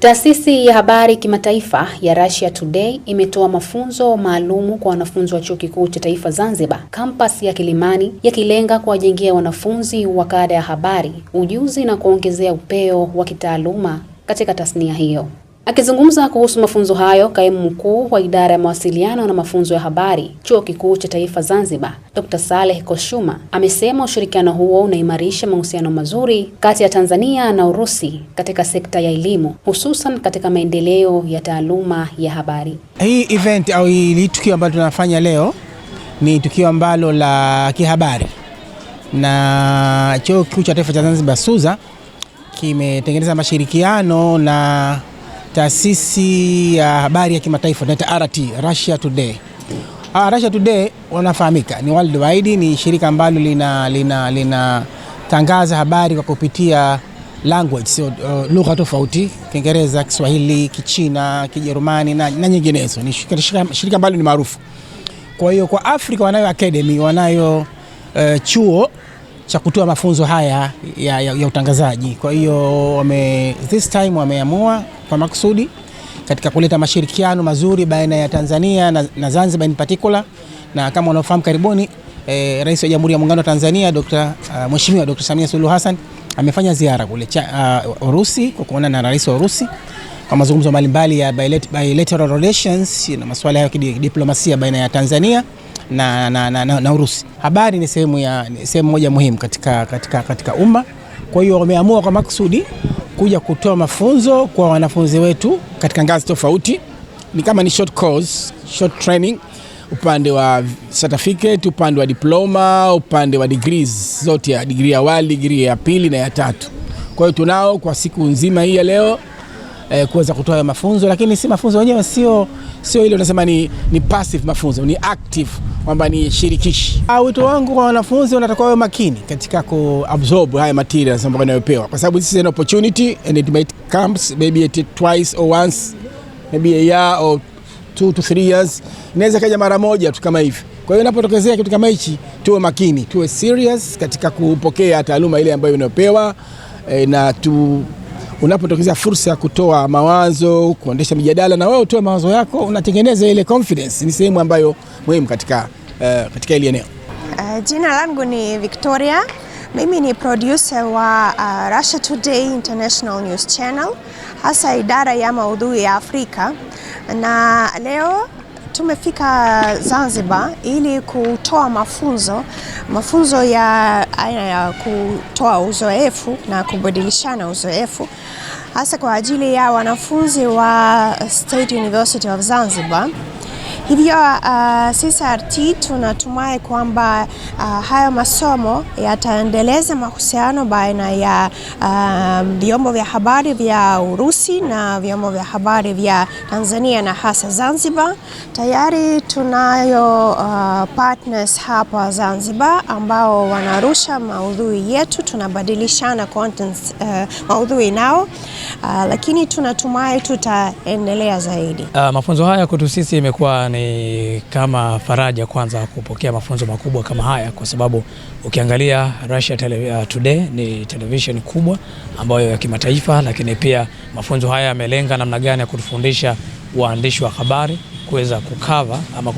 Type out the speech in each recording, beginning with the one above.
Taasisi ya habari kimataifa ya Russia Today imetoa mafunzo maalumu kwa wanafunzi wa Chuo Kikuu cha Taifa Zanzibar, kampasi ya Kilimani, yakilenga kuwajengea wanafunzi wa kada ya habari ujuzi na kuongezea upeo wa kitaaluma katika tasnia hiyo. Akizungumza kuhusu mafunzo hayo, kaimu mkuu wa idara ya mawasiliano na mafunzo ya habari Chuo Kikuu cha Taifa Zanzibar, Dr. Saleh Koshuma, amesema ushirikiano huo unaimarisha mahusiano mazuri kati ya Tanzania na Urusi katika sekta ya elimu, hususan katika maendeleo ya taaluma ya habari. Hii event au hii tukio ambalo tunafanya leo ni tukio ambalo la kihabari, na Chuo Kikuu cha Taifa cha Zanzibar SUZA kimetengeneza mashirikiano na taasisi ya habari ya kimataifa na RT, Russia Today. Russia Today wanafahamika, ni worldwide, ni shirika ambalo lina tangaza habari kwa kupitia language, lugha tofauti, Kiingereza, Kiswahili, Kichina, Kijerumani na nyinginezo. Ni shirika ambalo ni maarufu. Kwa hiyo kwa Afrika wanayo academy, wanayo chuo cha kutoa mafunzo haya ya utangazaji. Kwa hiyo this time wameamua kwa makusudi katika kuleta mashirikiano mazuri baina ya Tanzania na Zanzibar in particular, na kama unaofahamu karibuni Rais wa Jamhuri ya Muungano wa Tanzania Mheshimiwa Dr. Samia Suluhu Hassan amefanya ziara kule Urusi kwa kuonana na Rais wa Urusi kwa mazungumzo mbalimbali ya bilateral relations na masuala ya kidiplomasia baina ya Tanzania na Urusi. Habari ni sehemu moja muhimu katika umma. Kwa hiyo wameamua kwa makusudi kuja kutoa mafunzo kwa wanafunzi wetu katika ngazi tofauti. Ni kama ni short course, short training, upande wa certificate, upande wa diploma, upande wa degrees zote, ya degree ya awali, degree ya pili na ya tatu. Kwa hiyo tunao kwa siku nzima hii ya leo kuweza kutoa mafunzo, lakini si mafunzo wenyewe sio ile unasema ni passive mafunzo, ni active, kwamba ni shirikishi. Wito wangu kwa wanafunzi, wanatakiwa wawe makini katika kuabsorb haya materials ambayo wanayopewa, kwa sababu this is an opportunity and it might comes maybe twice or once, maybe a year or 2 to 3 years, inaweza kaja mara moja tu kama hivi. Kwa hiyo inapotokezea kitu kama hichi, tuwe makini, tuwe serious katika kupokea taaluma ile ambayo unayopewa, na unapotokezea fursa ya kutoa mawazo, kuendesha mijadala, na wewe utoe mawazo yako, unatengeneza ile confidence. Ni sehemu ambayo muhimu katika ile eneo. Jina langu ni Victoria. Mimi ni producer wa Russia Today International News Channel, hasa idara ya maudhui ya Afrika, na leo tumefika Zanzibar ili kutoa mafunzo ya aina ya kutoa uzoefu na kubadilishana uzoefu, hasa kwa ajili ya wanafunzi wa State University of Zanzibar. Hivyo sisi RT tunatumai kwamba haya masomo yataendeleza mahusiano baina ya vyombo vya habari vya Urusi na vyombo vya habari vya Tanzania na hasa Zanzibar. Tayari tunayo partners hapa Zanzibar ambao wanarusha maudhui yetu, tunabadilishana contents, maudhui nao, lakini tunatumai tutaendelea zaidi. Mafunzo haya kwetu sisi imekuwa ni kama faraja kwanza kupokea mafunzo makubwa kama haya, kwa sababu ukiangalia Russia Today ni television kubwa ambayo ya kimataifa, lakini pia mafunzo haya yamelenga namna gani ya kutufundisha waandishi wa habari kuweza kukava ama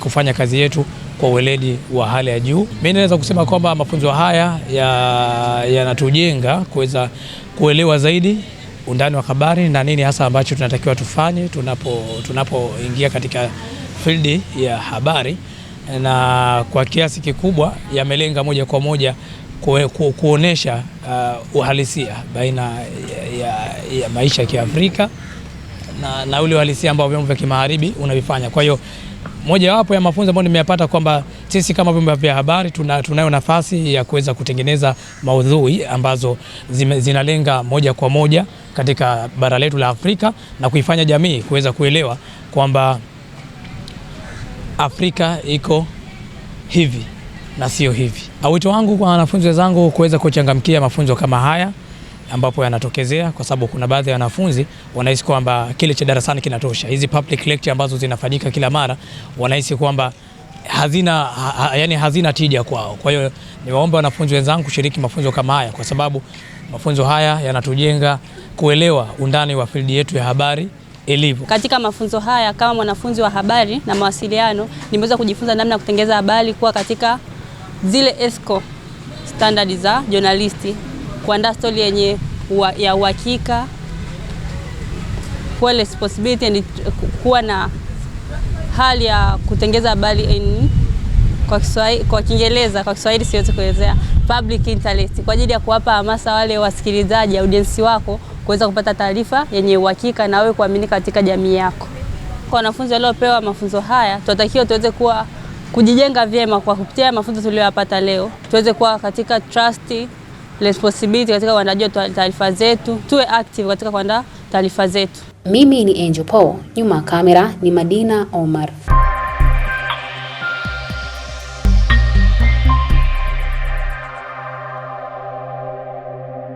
kufanya kazi yetu kwa weledi wa hali ya juu. Mimi naweza kusema kwamba mafunzo haya yanatujenga kuweza kuelewa zaidi undani wa habari na nini hasa ambacho tunatakiwa tufanye tunapoingia katika field ya habari, na kwa kiasi kikubwa yamelenga moja kwa moja kuonesha uhalisia baina ya maisha ya Kiafrika na ule uhalisia ambao vyombo vya kimagharibi unavifanya. Kwa hiyo moja wapo ya mafunzo ambayo nimeyapata kwamba sisi kama vyombo vya habari tunayo nafasi ya kuweza kutengeneza maudhui ambazo zinalenga moja kwa moja katika bara letu la Afrika na kuifanya jamii kuweza kuelewa kwamba Afrika iko hivi na sio hivi. Wito wangu kwa wanafunzi wenzangu kuweza kuchangamkia mafunzo kama haya ambapo yanatokezea, kwa sababu kuna baadhi ya wanafunzi wanahisi kwamba kile cha darasani kinatosha. Hizi public lecture ambazo zinafanyika kila mara wanahisi kwamba hazina tija kwao. Kwa hiyo niwaombe wanafunzi wenzangu kushiriki mafunzo kama haya, kwa sababu mafunzo haya yanatujenga kuelewa undani wa field yetu ya habari ilivyo. Katika mafunzo haya kama mwanafunzi wa habari na mawasiliano, nimeweza kujifunza namna ya kutengeneza habari kuwa katika zile ESCO standard za journalisti, kuandaa story yenye ya uhakika, kuwa responsibility and kuwa na hali ya kutengeneza habari kwa Kiingereza, kwa Kiswahili siwezi kuelezea, public interest, kwa ajili ya kuwapa hamasa wale wasikilizaji, audience wako kuweza kupata taarifa yenye uhakika na wewe kuamini katika jamii yako. Kwa wanafunzi waliopewa mafunzo haya, tunatakiwa tuweze kujijenga vyema kwa kupitia mafunzo tuliyopata leo. Tuweze kuwa katika trust, responsibility katika uandaji wa taarifa zetu, tuwe active katika kuandaa taarifa zetu. Mimi ni Angel Paul, nyuma ya kamera ni Madina Omar.